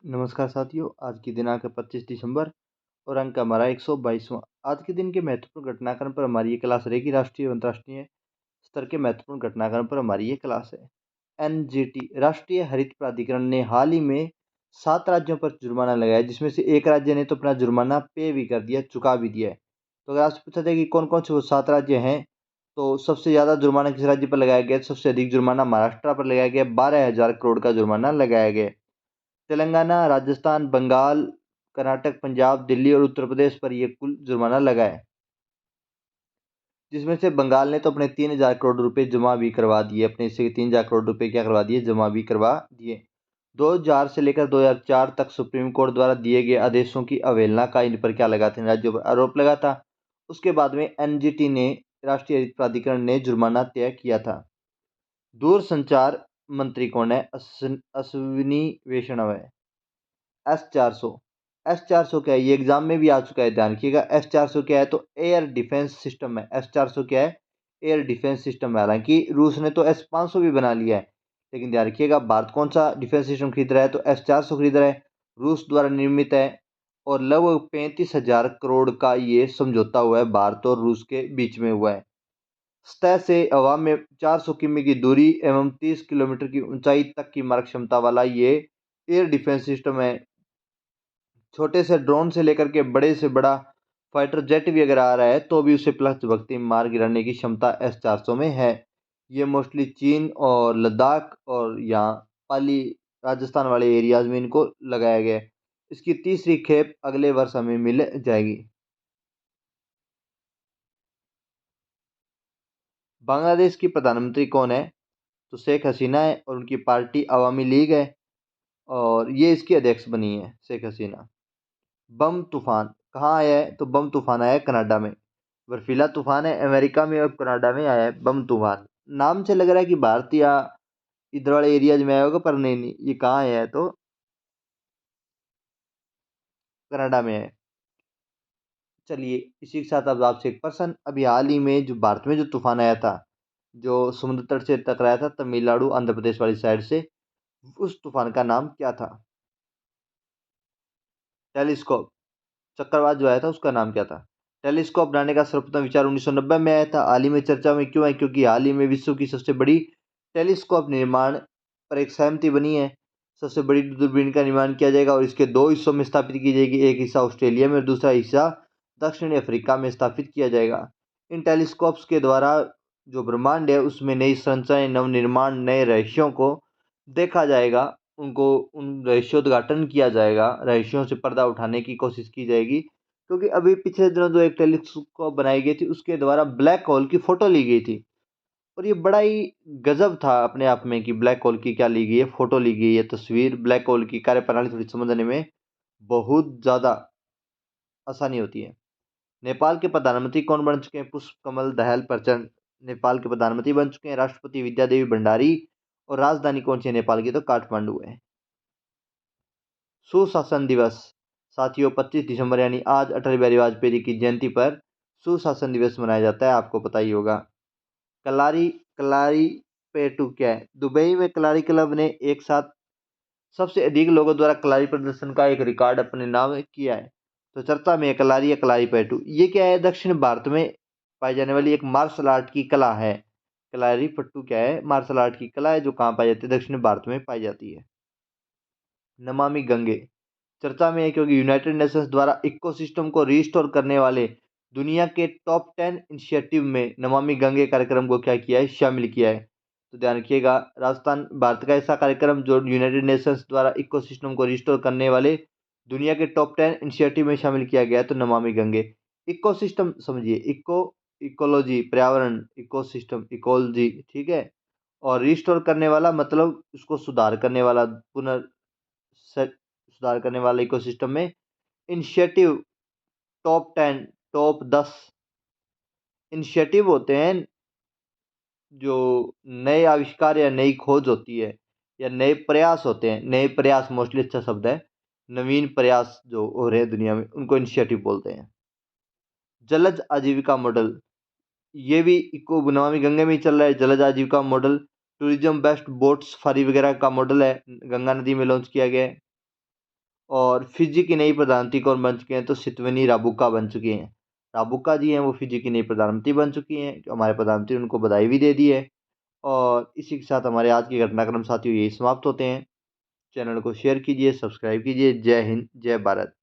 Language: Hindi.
नमस्कार साथियों, आज की दिनांक है 25 दिसंबर और अंक हमारा 122वां। आज के दिन के महत्वपूर्ण घटनाक्रम पर हमारी ये क्लास रहेगी। राष्ट्रीय एवं अंतर्राष्ट्रीय स्तर के महत्वपूर्ण घटनाक्रम पर हमारी ये क्लास है। एनजीटी राष्ट्रीय हरित प्राधिकरण ने हाल ही में 7 राज्यों पर जुर्माना लगाया, जिसमें से एक राज्य ने तो अपना जुर्माना पे भी कर दिया, चुका भी दिया है। तो अगर आपसे पूछा जाए कि कौन कौन से वो 7 राज्य हैं, तो सबसे ज़्यादा जुर्माना किस राज्य पर लगाया गया? सबसे अधिक जुर्माना महाराष्ट्र पर लगाया गया, 12,000 करोड़ का जुर्माना लगाया गया। तेलंगाना, राजस्थान, बंगाल, कर्नाटक, पंजाब, दिल्ली और उत्तर प्रदेश पर यह कुल जुर्माना लगा है, जिसमें से बंगाल ने तो अपने 3,000 करोड़ रुपए जमा भी करवा दिए। अपने हिस्से के 3,000 करोड़ रुपए क्या करवा दिए? जमा भी करवा दिए। 2000 से लेकर 2004 तक सुप्रीम कोर्ट द्वारा दिए गए आदेशों की अवहेलना का इन पर क्या लगा था? इन राज्यों पर आरोप लगा था। उसके बाद में एनजीटी ने, राष्ट्रीय हरित प्राधिकरण ने, जुर्माना तय किया था। दूरसंचार मंत्री कौन है? अश्विनी वैष्णव है। S-400। S-400 क्या है? ये एग्जाम में भी आ चुका है, ध्यान रखिएगा। S-400 क्या है? तो एयर डिफेंस सिस्टम है। S-400 क्या है? एयर डिफेंस सिस्टम है। हालांकि रूस ने तो S-500 भी बना लिया है, लेकिन ध्यान रखिएगा, भारत कौन सा डिफेंस सिस्टम खरीद रहा है? तो S-400 खरीद रहा है, रूस द्वारा निर्मित है। और लगभग 35,000 करोड़ का ये समझौता हुआ है, भारत और रूस के बीच में हुआ है। सतह से हवा में 400 किमी की दूरी एवं 30 किलोमीटर की ऊंचाई तक की मारक क्षमता वाला ये एयर डिफेंस सिस्टम है। छोटे से ड्रोन से लेकर के बड़े से बड़ा फाइटर जेट भी अगर आ रहा है, तो भी उसे प्लस भक्ति मार गिराने की क्षमता S-400 में है। ये मोस्टली चीन और लद्दाख और यहाँ पाली, राजस्थान वाले एरियाज में इनको लगाया गया है। इसकी तीसरी खेप अगले वर्ष हमें मिल जाएगी। बांग्लादेश की प्रधानमंत्री कौन है? तो शेख हसीना है, और उनकी पार्टी अवामी लीग है, और ये इसकी अध्यक्ष बनी है, शेख हसीना। बम तूफान कहाँ आया है? तो बम तूफान आया है कनाडा में। बर्फीला तूफान है अमेरिका में और कनाडा में आया है बम तूफान। नाम से लग रहा है कि भारत या इधर वाले एरियाज में आया होगा, पर नहीं नहीं, ये कहाँ आया है? तो कनाडा में है। चलिए, इसी के साथ अब आपसे एक प्रश्न। अभी हाल ही में जो भारत में जो तूफान आया था, जो समुद्र तट से टकराया था तमिलनाडु आंध्र प्रदेश वाली साइड से, उस तूफान का नाम क्या था? टेलीस्कोप। चक्रवात जो आया था उसका नाम क्या था? टेलीस्कोप बनाने का सर्वप्रथम विचार 1990 में आया था। हाल ही में चर्चा में क्यों है? क्योंकि हाल ही में विश्व की सबसे बड़ी टेलीस्कोप निर्माण पर एक सहमति बनी है। सबसे बड़ी दूरबीन का निर्माण किया जाएगा और इसके दो हिस्सों में स्थापित की जाएगी। एक हिस्सा ऑस्ट्रेलिया में और दूसरा हिस्सा दक्षिणी अफ्रीका में स्थापित किया जाएगा। इन टेलीस्कोप्स के द्वारा जो ब्रह्मांड है उसमें नई संरचनाएं, नव निर्माण, नए रहस्यों को देखा जाएगा। उनको उन रहस्योद्घाटन किया जाएगा, रहस्यों से पर्दा उठाने की कोशिश की जाएगी। क्योंकि अभी पिछले दिनों जो एक टेलीस्कोप बनाई गई थी, उसके द्वारा ब्लैक होल की फोटो ली गई थी, और ये बड़ा ही गजब था अपने आप में कि ब्लैक होल की क्या ली गई है, फोटो ली गई है, तस्वीर। ब्लैक होल की कार्यप्रणाली थोड़ी समझने में बहुत ज़्यादा आसानी होती है। नेपाल के प्रधानमंत्री कौन बन चुके हैं? पुष्प कमल दहल प्रचंड नेपाल के प्रधानमंत्री बन चुके हैं। राष्ट्रपति विद्या देवी भंडारी। और राजधानी कौन सी है नेपाल की? तो काठमांडू है। सुशासन दिवस साथियों, 25 दिसंबर यानी आज अटल बिहारी वाजपेयी जी की जयंती पर सुशासन दिवस मनाया जाता है, आपको पता ही होगा। कलारी कलारी पेटू क्या है? दुबई में कलारी क्लब ने एक साथ सबसे अधिक लोगों द्वारा कलारी प्रदर्शन का एक रिकॉर्ड अपने नाम किया है। तो चर्चा में है कलारी या कलारी पेटू। ये क्या है? दक्षिण भारत में पाई जाने वाली एक मार्शल आर्ट की कला है। कलारी पट्टू क्या है? मार्शल आर्ट की कला है, जो कहाँ पाई जाती है? दक्षिण भारत में पाई जाती है। नमामि गंगे चर्चा में है क्योंकि यूनाइटेड नेशंस द्वारा इकोसिस्टम को रिस्टोर करने वाले दुनिया के टॉप 10 इनिशिएटिव में नमामि गंगे कार्यक्रम को क्या किया है? शामिल किया है। तो ध्यान रखिएगा, राजस्थान भारत का ऐसा कार्यक्रम जो यूनाइटेड नेशंस द्वारा इकोसिस्टम को रिस्टोर करने वाले दुनिया के टॉप 10 इनिशिएटिव में शामिल किया गया है, तो नमामि गंगे। इकोसिस्टम समझिए, इकोलॉजी पर्यावरण, इकोसिस्टम इकोलॉजी, ठीक है। और रिस्टोर करने वाला मतलब उसको सुधार करने वाला, सुधार करने वाले इकोसिस्टम में। इनिशिएटिव टॉप 10, टॉप 10 इनिशिएटिव होते हैं जो नए आविष्कार या नई खोज होती है, या नए प्रयास होते हैं। नए प्रयास मोस्टली अच्छा शब्द है। नवीन प्रयास जो हो रहे हैं दुनिया में, उनको इनिशिएटिव बोलते हैं। जलज आजीविका मॉडल, ये भी इको नमामि गंगे में ही चल रहा है। जलज आजीविका model tourism based boat safari वगैरह का मॉडल है, गंगा नदी में लॉन्च किया गया है। और फिजी की नई प्रधानमंत्री कौन बन चुके हैं? तो सितवनी राबुका बन चुके हैं। राबुका जी हैं वो फिजी की नई प्रधानमंत्री बन चुकी हैं। हमारे प्रधानमंत्री उनको बधाई भी दे दी है। और इसी के साथ हमारे आज के घटनाक्रम साथियों यही समाप्त होते हैं। चैनल को शेयर कीजिए, सब्सक्राइब कीजिए। जय हिंद, जय भारत।